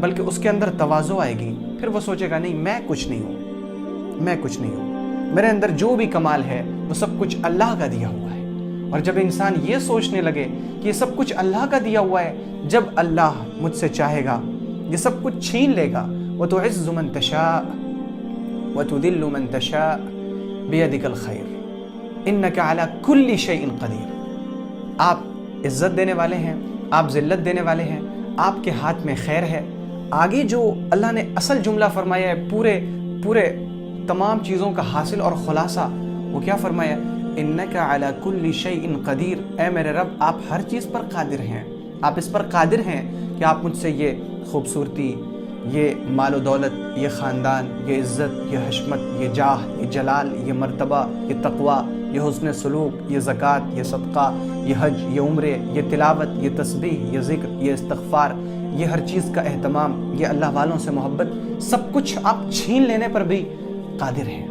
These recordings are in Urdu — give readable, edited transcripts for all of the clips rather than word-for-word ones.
بلکہ اس کے اندر تواضع آئے گی، پھر وہ سوچے گا نہیں میں کچھ نہیں ہوں، میں کچھ نہیں ہوں، میرے اندر جو بھی کمال ہے وہ سب کچھ اللہ کا دیا ہوا ہے۔ اور جب انسان یہ سوچنے لگے کہ یہ سب کچھ اللہ کا دیا ہوا ہے، جب اللہ مجھ سے چاہے گا یہ سب کچھ چھین لے گا۔ وَتُعِزُّ مَن تَشَاءُ وَتُذِلُّ مَن تَشَاءُ بِيَدِكَ الْخَيْرُ إِنَّكَ عَلَى كُلِّ شَيْءٍ قَدِيرٌ۔ آپ عزت دینے والے ہیں، آپ ذلت دینے والے ہیں، آپ کے ہاتھ میں خیر ہے۔ آگے جو اللہ نے اصل جملہ فرمایا ہے پورے تمام چیزوں کا حاصل اور خلاصہ، وہ کیا فرمایا؟ اِنَّكَ عَلَى كُلِّ شَيْءٍ قَدِيرٌ، اے میرے رب آپ ہر چیز پر قادر ہیں، آپ اس پر قادر ہیں کہ آپ مجھ سے یہ خوبصورتی، یہ مال و دولت، یہ خاندان، یہ عزت، یہ حشمت، یہ جاہ، یہ جلال، یہ مرتبہ، یہ تقوی، یہ حسن سلوک، یہ زکوٰۃ، یہ صدقہ، یہ حج، یہ عمرے، یہ تلاوت، یہ تسبیح، یہ ذکر، یہ استغفار، یہ ہر چیز کا اہتمام، یہ اللہ والوں سے محبت، سب کچھ آپ چھین لینے پر بھی قادر ہیں۔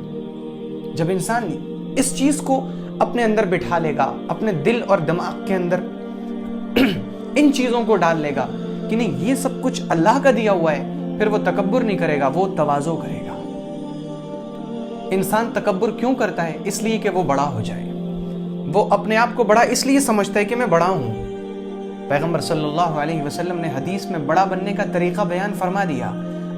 جب انسان اس چیز کو اپنے اندر بٹھا لے گا، اپنے دل اور دماغ کے اندر ان چیزوں کو ڈال لے گا کہ نہیں یہ سب کچھ اللہ کا دیا ہوا ہے، پھر وہ تکبر نہیں کرے گا، وہ تواضع کرے گا۔ انسان تکبر کیوں کرتا ہے؟ اس لیے کہ وہ بڑا ہو جائے، وہ اپنے آپ کو بڑا اس لیے سمجھتا ہے کہ میں بڑا ہوں۔ پیغمبر صلی اللہ علیہ وسلم نے حدیث میں بڑا بننے کا طریقہ بیان فرما دیا۔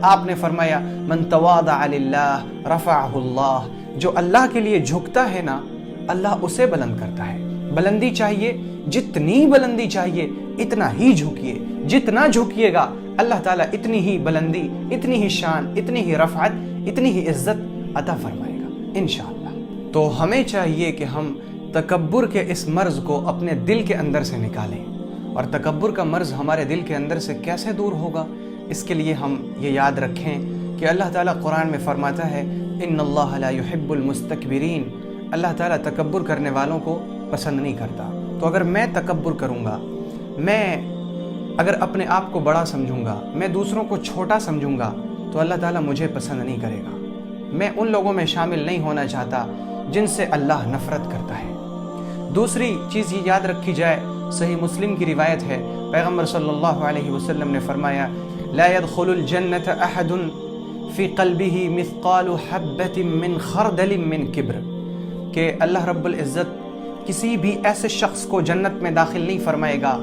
آپ نے فرمایا من تواضع للہ رفعہ اللہ، جو اللہ کے لیے جھکتا ہے نا اللہ اسے بلند کرتا ہے۔ بلندی چاہیے، جتنی بلندی چاہیے اتنا ہی جھکیے، جتنا جھکیے گا اللہ تعالیٰ اتنی ہی بلندی، اتنی ہی شان، اتنی ہی رفعت، اتنی ہی عزت عطا فرمائے گا انشاءاللہ۔ تو ہمیں چاہیے کہ ہم تکبر کے اس مرض کو اپنے دل کے اندر سے نکالیں، اور تکبر کا مرض ہمارے دل کے اندر سے کیسے دور ہوگا؟ اس کے لیے ہم یہ یاد رکھیں کہ اللہ تعالیٰ قرآن میں فرماتا ہے ان اللہ لا يحب المستکبرین، اللہ تعالیٰ تکبر کرنے والوں کو پسند نہیں کرتا۔ تو اگر میں تکبر کروں گا، میں اگر اپنے آپ کو بڑا سمجھوں گا، میں دوسروں کو چھوٹا سمجھوں گا، تو اللہ تعالیٰ مجھے پسند نہیں کرے گا۔ میں ان لوگوں میں شامل نہیں ہونا چاہتا جن سے اللہ نفرت کرتا ہے۔ دوسری چیز یہ یاد رکھی جائے، صحیح مسلم کی روایت ہے، پیغمبر صلی اللہ علیہ وسلم نے فرمایا لا يدخل الجنة احد فی قلبه مثقال حبة من خردل من کبر، کہ اللہ رب العزت کسی بھی ایسے شخص کو جنت میں داخل نہیں فرمائے گا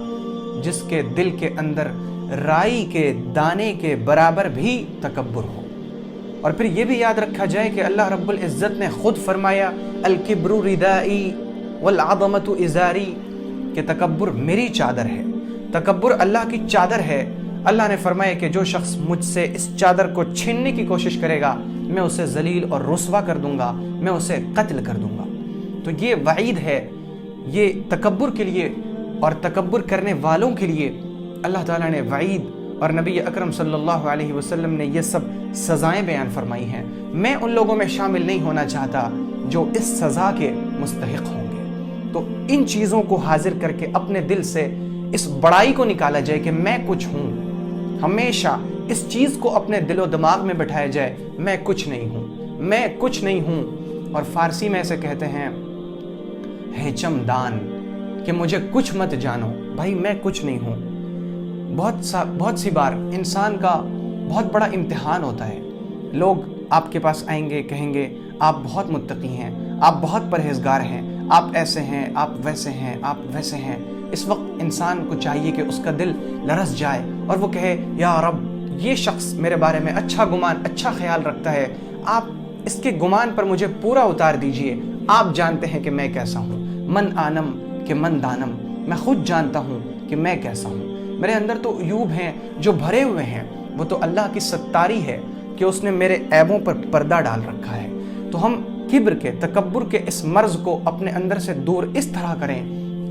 جس کے دل کے اندر رائی کے دانے کے برابر بھی تکبر ہو۔ اور پھر یہ بھی یاد رکھا جائے کہ اللہ رب العزت نے خود فرمایا الکبر ردائی والعظمت ازاری، کہ تکبر میری چادر ہے، تکبر اللہ کی چادر ہے۔ اللہ نے فرمایا کہ جو شخص مجھ سے اس چادر کو چھیننے کی کوشش کرے گا میں اسے ذلیل اور رسوا کر دوں گا، میں اسے قتل کر دوں گا۔ تو یہ وعید ہے، یہ تکبر کے لیے اور تکبر کرنے والوں کے لیے اللہ تعالیٰ نے وعید، اور نبی اکرم صلی اللہ علیہ وسلم نے یہ سب سزائیں بیان فرمائی ہیں۔ میں ان لوگوں میں شامل نہیں ہونا چاہتا جو اس سزا کے مستحق ہوں گے۔ تو ان چیزوں کو حاضر کر کے اپنے دل سے اس بڑائی کو نکالا جائے کہ میں کچھ ہوں، ہمیشہ اس چیز کو اپنے دل و دماغ میں بٹھایا جائے میں کچھ نہیں ہوں، میں کچھ نہیں ہوں۔ اور فارسی میں ایسے کہتے ہیں ہیچم دان، کہ مجھے کچھ مت جانو، بھائی میں کچھ نہیں ہوں۔ بہت سی بار انسان کا بہت بڑا امتحان ہوتا ہے، لوگ آپ کے پاس آئیں گے، کہیں گے آپ بہت متقی ہیں، آپ بہت پرہیزگار ہیں، آپ ایسے ہیں، آپ ویسے ہیں، آپ ویسے ہیں۔ اس وقت انسان کو چاہیے کہ اس کا دل لرز جائے اور وہ کہے یا رب یہ شخص میرے بارے میں اچھا گمان، اچھا خیال رکھتا ہے، آپ اس کے گمان پر مجھے پورا اتار دیجئے۔ آپ جانتے ہیں کہ میں کیسا ہوں، من آنم کہ من دانم، میں خود جانتا ہوں کہ میں کیسا ہوں۔ میرے اندر تو عیوب ہیں جو بھرے ہوئے ہیں، وہ تو اللہ کی ستاری ہے کہ اس نے میرے عیبوں پر پردہ ڈال رکھا ہے۔ تو ہم کبر کے، تکبر کے اس مرض کو اپنے اندر سے دور اس طرح کریں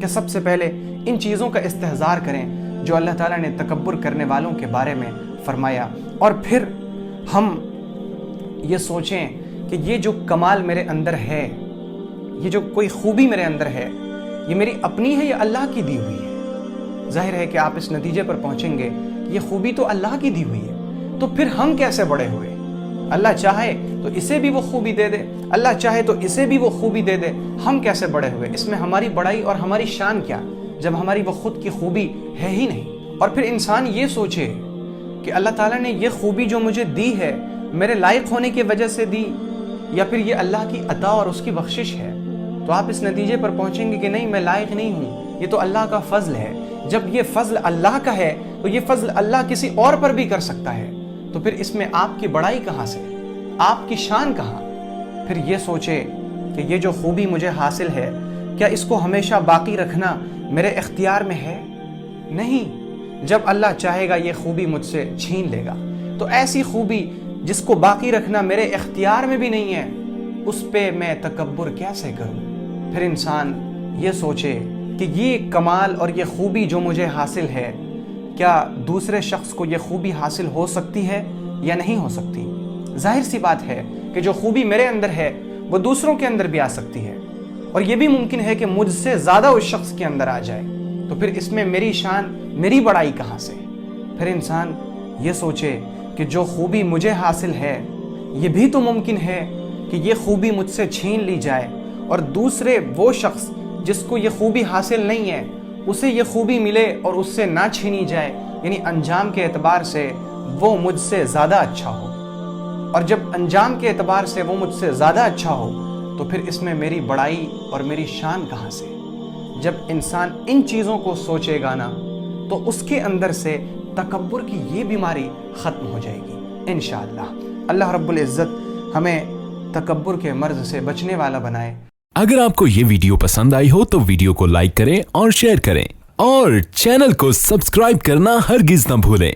کہ سب سے پہلے ان چیزوں کا استحضار کریں جو اللہ تعالیٰ نے تکبر کرنے والوں کے بارے میں فرمایا، اور پھر ہم یہ سوچیں کہ یہ جو کمال میرے اندر ہے، یہ جو کوئی خوبی میرے اندر ہے، یہ میری اپنی ہے یا اللہ کی دی ہوئی ہے؟ ظاہر ہے کہ آپ اس نتیجے پر پہنچیں گے یہ خوبی تو اللہ کی دی ہوئی ہے، تو پھر ہم کیسے بڑے ہوئے؟ اللہ چاہے تو اسے بھی وہ خوبی دے دے، اللہ چاہے تو اسے بھی وہ خوبی دے دے، ہم کیسے بڑے ہوئے؟ اس میں ہماری بڑائی اور ہماری شان کیا جب ہماری وہ خود کی خوبی ہے ہی نہیں؟ اور پھر انسان یہ سوچے کہ اللہ تعالیٰ نے یہ خوبی جو مجھے دی ہے میرے لائق ہونے کی وجہ سے دی یا پھر یہ اللہ کی عطا اور اس کی بخشش ہے، تو آپ اس نتیجے پر پہنچیں گے کہ نہیں میں لائق نہیں ہوں، یہ تو اللہ کا فضل ہے۔ جب یہ فضل اللہ کا ہے تو یہ فضل اللہ کسی اور پر بھی کر سکتا ہے، تو پھر اس میں آپ کی بڑائی کہاں سے، آپ کی شان کہاں؟ پھر یہ سوچے کہ یہ جو خوبی مجھے حاصل ہے کیا اس کو ہمیشہ باقی رکھنا میرے اختیار میں ہے؟ نہیں، جب اللہ چاہے گا یہ خوبی مجھ سے چھین لے گا۔ تو ایسی خوبی جس کو باقی رکھنا میرے اختیار میں بھی نہیں ہے، اس پہ میں تکبر کیسے کروں؟ پھر انسان یہ سوچے کہ یہ کمال اور یہ خوبی جو مجھے حاصل ہے کیا دوسرے شخص کو یہ خوبی حاصل ہو سکتی ہے یا نہیں ہو سکتی؟ ظاہر سی بات ہے کہ جو خوبی میرے اندر ہے وہ دوسروں کے اندر بھی آ سکتی ہے، اور یہ بھی ممکن ہے کہ مجھ سے زیادہ اس شخص کے اندر آ جائے، تو پھر اس میں میری شان، میری بڑائی کہاں سے؟ پھر انسان یہ سوچے کہ جو خوبی مجھے حاصل ہے یہ بھی تو ممکن ہے کہ یہ خوبی مجھ سے چھین لی جائے اور دوسرے وہ شخص جس کو یہ خوبی حاصل نہیں ہے اسے یہ خوبی ملے اور اس سے نہ چھینی جائے، یعنی انجام کے اعتبار سے وہ مجھ سے زیادہ اچھا ہو۔ اور جب انجام کے اعتبار سے وہ مجھ سے زیادہ اچھا ہو تو پھر اس میں میری بڑائی اور میری شان کہاں سے؟ جب انسان ان چیزوں کو سوچے گا نا تو اس کے اندر سے تکبر کی یہ بیماری ختم ہو جائے گی انشاءاللہ۔ اللہ رب العزت ہمیں تکبر کے مرض سے بچنے والا بنائے۔ اگر آپ کو یہ ویڈیو پسند آئی ہو تو ویڈیو کو لائک کریں اور شیئر کریں، اور چینل کو سبسکرائب کرنا ہرگز نہ بھولیں۔